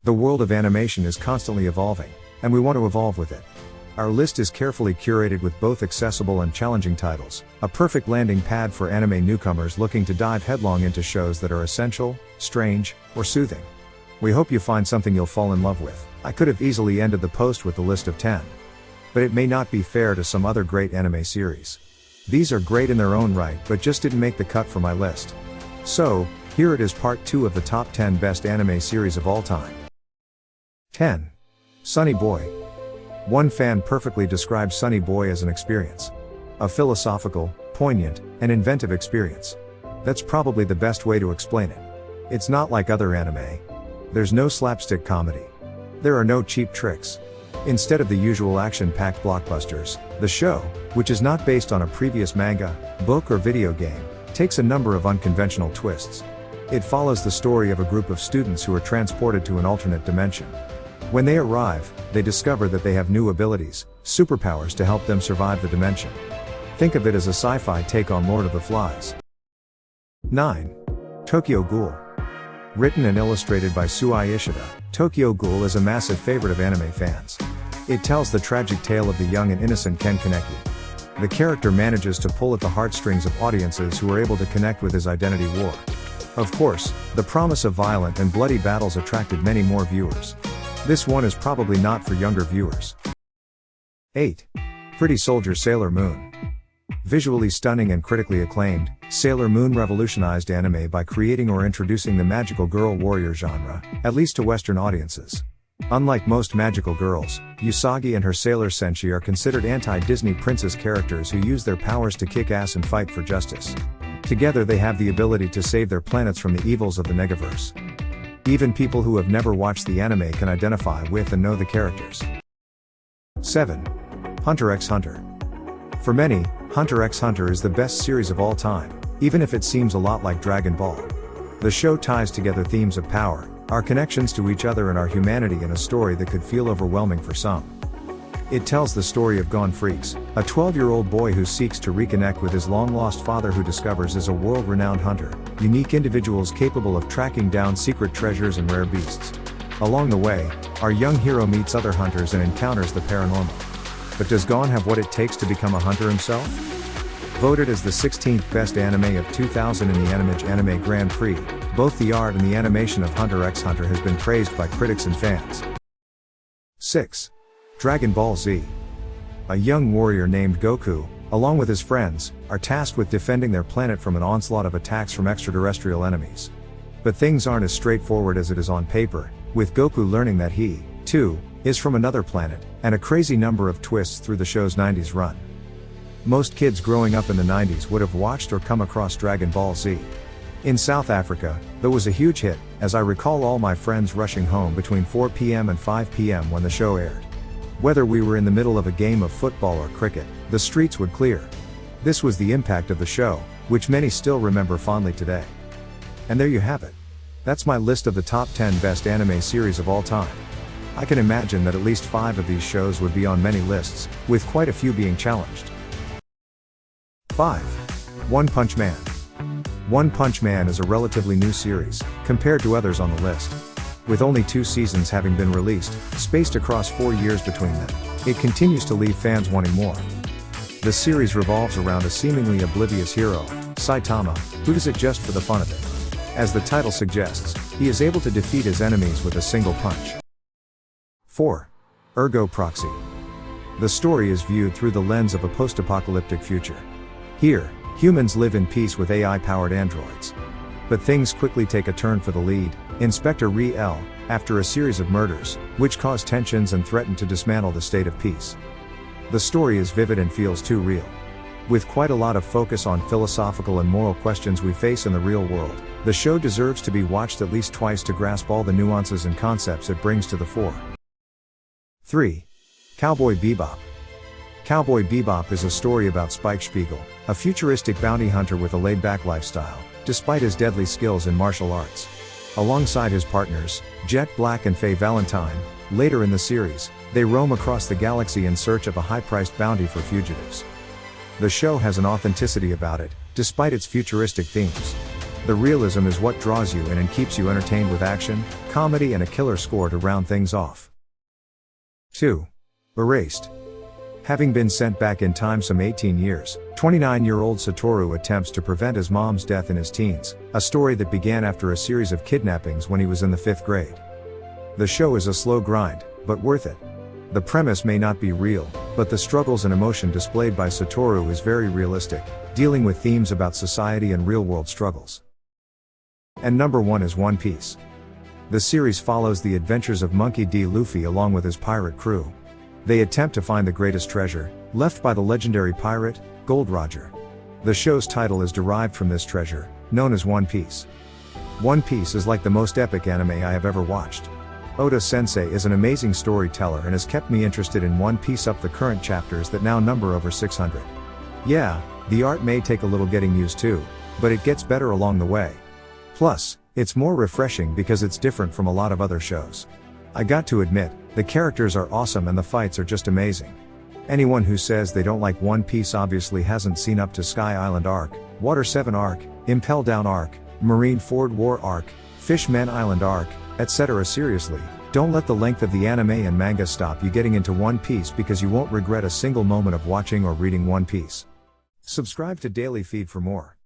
The world of animation is constantly evolving, and we want to evolve with it. Our list is carefully curated with both accessible and challenging titles, a perfect landing pad for anime newcomers looking to dive headlong into shows that are essential, strange, or soothing. We hope you find something you'll fall in love with. I could have easily ended the post with the list of 10. But it may not be fair to some other great anime series. These are great in their own right but just didn't make the cut for my list. So, here it is, part 2 of the top 10 best anime series of all time. 10. Sunny Boy. One fan perfectly describes Sunny Boy as an experience. A philosophical, poignant, and inventive experience. That's probably the best way to explain it. It's not like other anime. There's no slapstick comedy. There are no cheap tricks. Instead of the usual action-packed blockbusters, the show, which is not based on a previous manga, book or video game, takes a number of unconventional twists. It follows the story of a group of students who are transported to an alternate dimension. When they arrive, they discover that they have new abilities, superpowers to help them survive the dimension. Think of it as a sci-fi take on Lord of the Flies. 9. Tokyo Ghoul. Written and illustrated by Suai Ishida, Tokyo Ghoul is a massive favorite of anime fans. It tells the tragic tale of the young and innocent Ken Kaneki. The character manages to pull at the heartstrings of audiences who are able to connect with his identity war. Of course, the promise of violent and bloody battles attracted many more viewers. This one is probably not for younger viewers. 8. Pretty Soldier Sailor Moon. Visually stunning and critically acclaimed, Sailor Moon revolutionized anime by creating or introducing the magical girl warrior genre, at least to Western audiences. Unlike most magical girls, Usagi and her Sailor Senshi are considered anti-Disney princess characters who use their powers to kick ass and fight for justice. Together they have the ability to save their planets from the evils of the Negaverse. Even people who have never watched the anime can identify with and know the characters. 7. Hunter x Hunter. For many, Hunter x Hunter is the best series of all time, even if it seems a lot like Dragon Ball. The show ties together themes of power, our connections to each other and our humanity in a story that could feel overwhelming for some. It tells the story of Gon Freaks, a 12-year-old boy who seeks to reconnect with his long-lost father who discovers is a world-renowned hunter, unique individuals capable of tracking down secret treasures and rare beasts. Along the way, our young hero meets other hunters and encounters the paranormal. But does Gon have what it takes to become a hunter himself? Voted as the 16th best anime of 2000 in the Animage Anime Grand Prix, both the art and the animation of Hunter x Hunter has been praised by critics and fans. 6. Dragon Ball Z. A young warrior named Goku, along with his friends, are tasked with defending their planet from an onslaught of attacks from extraterrestrial enemies. But things aren't as straightforward as it is on paper, with Goku learning that he, too, is from another planet, and a crazy number of twists through the show's 90s run. Most kids growing up in the 90s would have watched or come across Dragon Ball Z. In South Africa, that was a huge hit, as I recall all my friends rushing home between 4 p.m. and 5 p.m. when the show aired. Whether we were in the middle of a game of football or cricket, the streets would clear. This was the impact of the show, which many still remember fondly today. And there you have it. That's my list of the top 10 best anime series of all time. I can imagine that at least 5 of these shows would be on many lists, with quite a few being challenged. 5. One Punch Man. One Punch Man is a relatively new series, compared to others on the list. With only 2 seasons having been released, spaced across 4 years between them, it continues to leave fans wanting more. The series revolves around a seemingly oblivious hero, Saitama, who does it just for the fun of it. As the title suggests, he is able to defeat his enemies with a single punch. 4. Ergo Proxy. The story is viewed through the lens of a post-apocalyptic future. Here, humans live in peace with AI-powered androids. But things quickly take a turn for the lead, Inspector Re-L, after a series of murders, which cause tensions and threaten to dismantle the state of peace. The story is vivid and feels too real. With quite a lot of focus on philosophical and moral questions we face in the real world, the show deserves to be watched at least twice to grasp all the nuances and concepts it brings to the fore. 3. Cowboy Bebop. Cowboy Bebop is a story about Spike Spiegel, a futuristic bounty hunter with a laid-back lifestyle, despite his deadly skills in martial arts. Alongside his partners, Jet Black and Faye Valentine, later in the series, they roam across the galaxy in search of a high-priced bounty for fugitives. The show has an authenticity about it, despite its futuristic themes. The realism is what draws you in and keeps you entertained with action, comedy and a killer score to round things off. 2. Erased. Having been sent back in time some 18 years, 29-year-old Satoru attempts to prevent his mom's death in his teens, a story that began after a series of kidnappings when he was in the 5th grade. The show is a slow grind, but worth it. The premise may not be real, but the struggles and emotion displayed by Satoru is very realistic, dealing with themes about society and real-world struggles. And number 1 is One Piece. The series follows the adventures of Monkey D. Luffy along with his pirate crew. They attempt to find the greatest treasure, left by the legendary pirate, Gold Roger. The show's title is derived from this treasure, known as One Piece. One Piece is like the most epic anime I have ever watched. Oda-sensei is an amazing storyteller and has kept me interested in One Piece up the current chapters that now number over 600. Yeah, the art may take a little getting used to, but it gets better along the way. Plus, it's more refreshing because it's different from a lot of other shows. I got to admit, the characters are awesome and the fights are just amazing. Anyone who says they don't like One Piece obviously hasn't seen up to Sky Island Arc, Water 7 Arc, Impel Down Arc, Marine Ford War Arc, Fishman Island Arc, etc. Seriously, don't let the length of the anime and manga stop you getting into One Piece because you won't regret a single moment of watching or reading One Piece. Subscribe to Daily Feed for more.